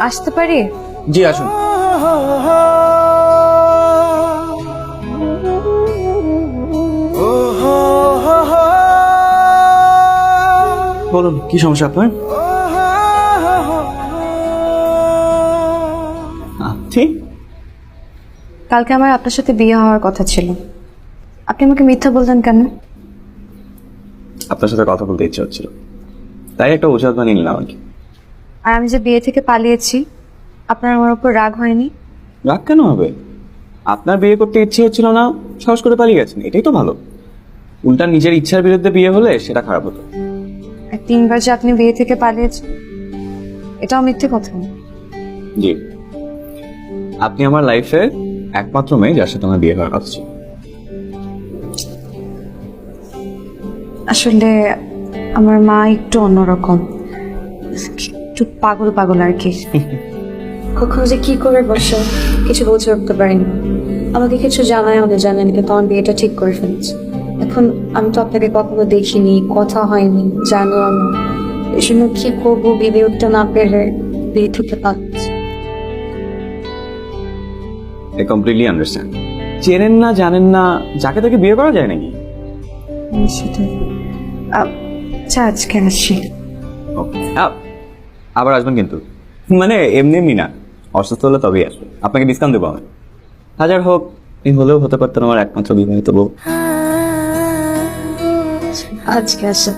আসতে পারি? জি আসুন। বলুন কি সমস্যা আপনার? ঠিক কালকে আমার আপনার সাথে বিয়ে হওয়ার কথা ছিল, আপনি আমাকে মিথ্যা বললেন কেন? আপনার সাথে কথা বলতে ইচ্ছে হচ্ছিল, তাই একটা অজুহাত বানিয়ে নিলাম আর কি। আর আমি যে বিয়ে থেকে পালিয়েছি, আপনার আমার উপর রাগ হয়নি? রাগ কেন হবে? আপনার বিয়ে করতে ইচ্ছে হচ্ছিল না, সাহস করে পালিয়ে গেছেন, এটাই তো ভালো। উল্টা নিজের ইচ্ছার বিরুদ্ধে বিয়ে হলে সেটা খারাপ হতো। আর 3বার যে আপনি বিয়ে থেকে পালিয়েছেন, এটাও মিথ্যে কথা। জি, আপনি আমার লাইফের একমাত্র মেয়ে যার সাথে আমার বিয়ে হওয়ার কথা ছিল। আসলে আমার মা একটু অন্যরকম, একটু পাগল পাগল আর কি। কখন যে কি করে বসে কিছু বুঝে উঠতে পারিনি। আমাকে কিছু জানায় আমাকে জানেন, কিন্তু আমার বিয়েটা ঠিক করে ফেলেছে। এখন আমি তো আপনাকে কখনো দেখিনি, কথা হয়নি, জানো আমি এজন্য কি করবো ভেবে উঠতে না পেরে বিয়ে থেকে পাচ্ছি। I completely understand. চেনেন না জানেন না, যাকে তাকে বিয়ে করা যায় নাকি? সেটাই। আচ্ছা আজকে আসি। আবার আসবেন কিন্তু, মানে এমনি এমনি না, অসুস্থ হলে তবেই আসবে। আপনাকে ডিসকাউন্ট দেবো আমি। হাজার হোক, এই হলেও হতে পারতেন আমার একমাত্র বিবাহিত বউ। আজকে আসি।